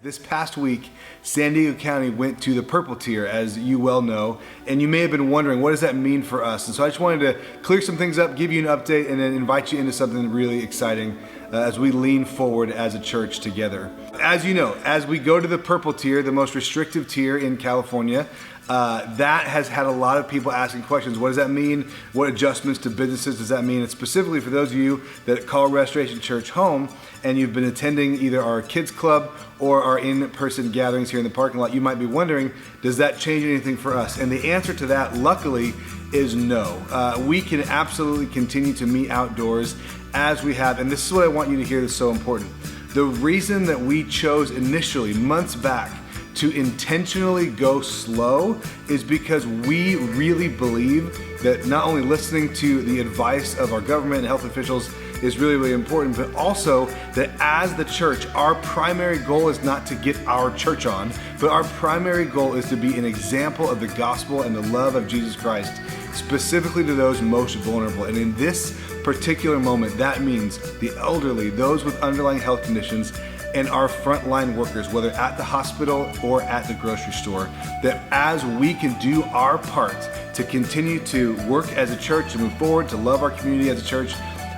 This past week, San Diego County went to the purple tier, as you well know, and you may have been wondering, what does that mean for us? And so I just wanted to clear some things up, give you an update, and then invite you into something really exciting as we lean forward as a church together. As you know, as we go to the purple tier, the most restrictive tier in California, that has had a lot of people asking questions. What does that mean? What adjustments to businesses does that mean? And specifically for those of you that call Restoration Church home and you've been attending either our kids club or our in-person gatherings here in the parking lot, you might be wondering, does that change anything for us? And the answer to that, luckily, is no. We can absolutely continue to meet outdoors as we have, and this is what I want you to hear that's so important. The reason that we chose initially, months back, to intentionally go slow is because we really believe that not only listening to the advice of our government and health officials is really, really important, but also that as the church, our primary goal is not to get our church on, but our primary goal is to be an example of the gospel and the love of Jesus Christ, specifically to those most vulnerable. And in this particular moment, that means the elderly, those with underlying health conditions, and our frontline workers, whether at the hospital or at the grocery store, that as we can do our part to continue to work as a church, to move forward, to love our community as a church,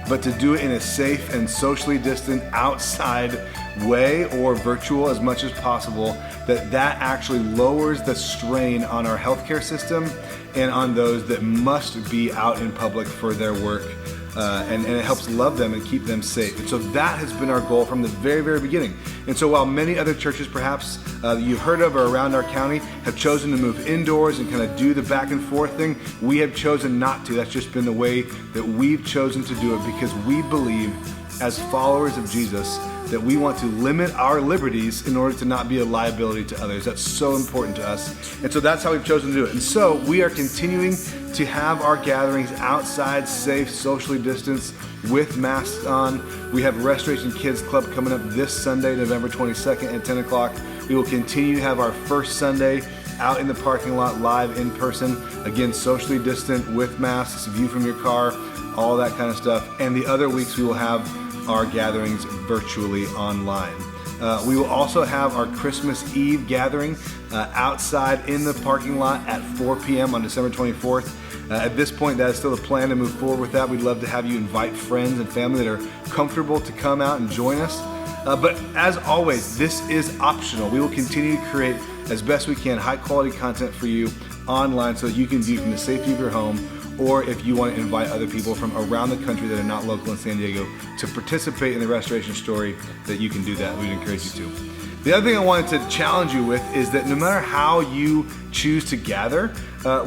but to do it in a safe and socially distant outside way or virtual as much as possible, that actually lowers the strain on our healthcare system and on those that must be out in public for their work. And it helps love them and keep them safe. And so that has been our goal from the very, very beginning. And so while many other churches perhaps you've heard of or around our county have chosen to move indoors and kind of do the back and forth thing, we have chosen not to. That's just been the way that we've chosen to do it, because we believe as followers of Jesus that we want to limit our liberties in order to not be a liability to others. That's so important to us. And so that's how we've chosen to do it. And so we are continuing to have our gatherings outside, safe, socially distanced, with masks on. We have Restoration Kids Club coming up this Sunday, November 22nd at 10 o'clock. We will continue to have our first Sunday out in the parking lot, live in person, again, socially distant, with masks, view from your car, all that kind of stuff. And the other weeks we will have our gatherings virtually online. We will also have our Christmas Eve gathering outside in the parking lot at 4 p.m. on December 24th. At this point, that is still the plan to move forward with that. We'd love to have you invite friends and family that are comfortable to come out and join us. But as always, this is optional. We will continue to create, as best we can, high quality content for you online so that you can view from the safety of your home, or if you want to invite other people from around the country that are not local in San Diego to participate in the Restoration story, that you can do that. We'd encourage you to. The other thing I wanted to challenge you with is that no matter how you choose to gather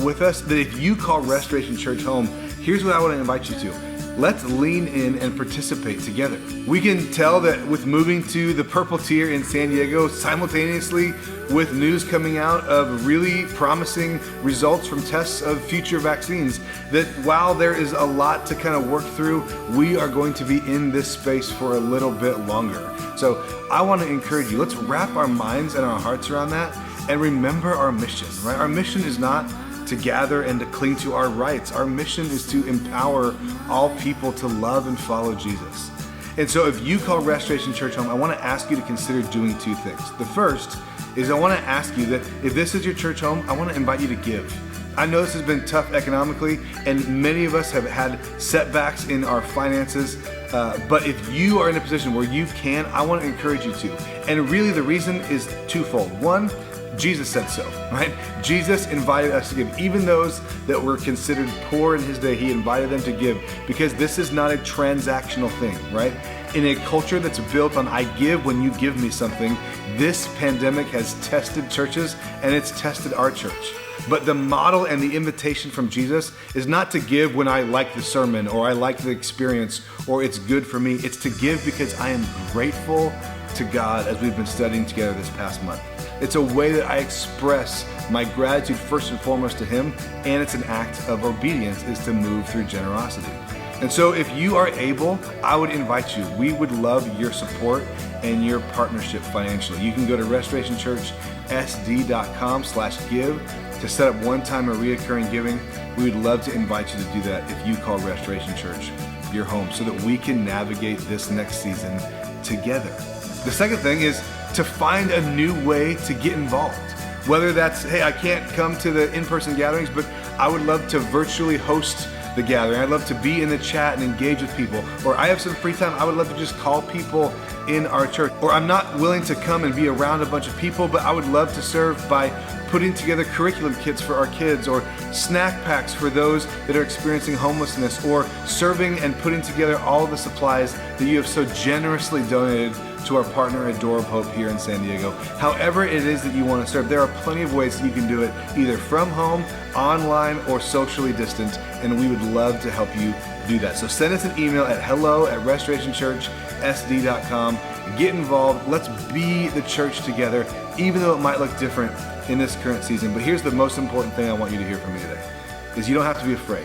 with us, that if you call Restoration Church home, here's what I want to invite you to. Let's lean in and participate together. We can tell that with moving to the purple tier in San Diego, simultaneously with news coming out of really promising results from tests of future vaccines, that while there is a lot to kind of work through, we are going to be in this space for a little bit longer. So I want to encourage you, let's wrap our minds and our hearts around that and remember our mission, right? Our mission is not to gather and to cling to our rights. Our mission is to empower all people to love and follow Jesus. And so if you call Restoration Church home, I want to ask you to consider doing two things. The first is I want to ask you that if this is your church home, I want to invite you to give. I know this has been tough economically, and many of us have had setbacks in our finances, but if you are in a position where you can, I want to encourage you to. And really the reason is twofold. One, Jesus said so, right? Jesus invited us to give. Even those that were considered poor in his day, he invited them to give, because this is not a transactional thing, right? In a culture that's built on I give when you give me something, this pandemic has tested churches and it's tested our church. But the model and the invitation from Jesus is not to give when I like the sermon or I like the experience or it's good for me. It's to give because I am grateful to God, as we've been studying together this past month. It's a way that I express my gratitude first and foremost to him, and it's an act of obedience, is to move through generosity. And so if you are able, I would invite you. We would love your support and your partnership financially. You can go to restorationchurchsd.com/give to set up one-time or reoccurring giving. We would love to invite you to do that if you call Restoration Church your home, so that we can navigate this next season together. The second thing is to find a new way to get involved. Whether that's, hey, I can't come to the in-person gatherings, but I would love to virtually host the gathering. I'd love to be in the chat and engage with people. Or I have some free time, I would love to just call people in our church. Or I'm not willing to come and be around a bunch of people, but I would love to serve by putting together curriculum kits for our kids, or snack packs for those that are experiencing homelessness, or serving and putting together all of the supplies that you have so generously donated to our partner at Door of Hope here in San Diego. However it is that you want to serve, there are plenty of ways that you can do it, either from home, online, or socially distant, and we would love to help you do that. So send us an email at hello@restorationchurchsd.com. Get involved. Let's be the church together, even though it might look different in this current season. But here's the most important thing I want you to hear from me today, is you don't have to be afraid.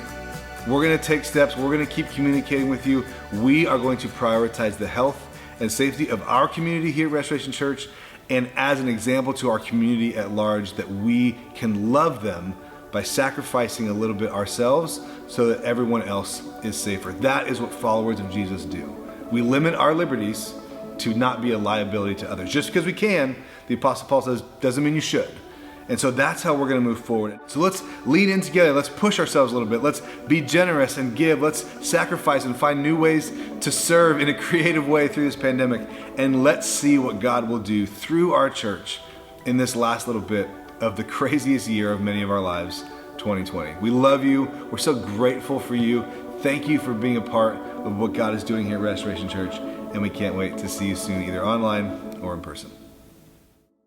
We're going to take steps. We're going to keep communicating with you. We are going to prioritize the health and safety of our community here at Restoration Church, and as an example to our community at large, that we can love them by sacrificing a little bit ourselves so that everyone else is safer. That is what followers of Jesus do. We limit our liberties to not be a liability to others. Just because we can, the Apostle Paul says, doesn't mean you should. And so that's how we're going to move forward. So let's lean in together. Let's push ourselves a little bit. Let's be generous and give. Let's sacrifice and find new ways to serve in a creative way through this pandemic. And let's see what God will do through our church in this last little bit of the craziest year of many of our lives, 2020. We love you. We're so grateful for you. Thank you for being a part of what God is doing here at Restoration Church. And we can't wait to see you soon, either online or in person.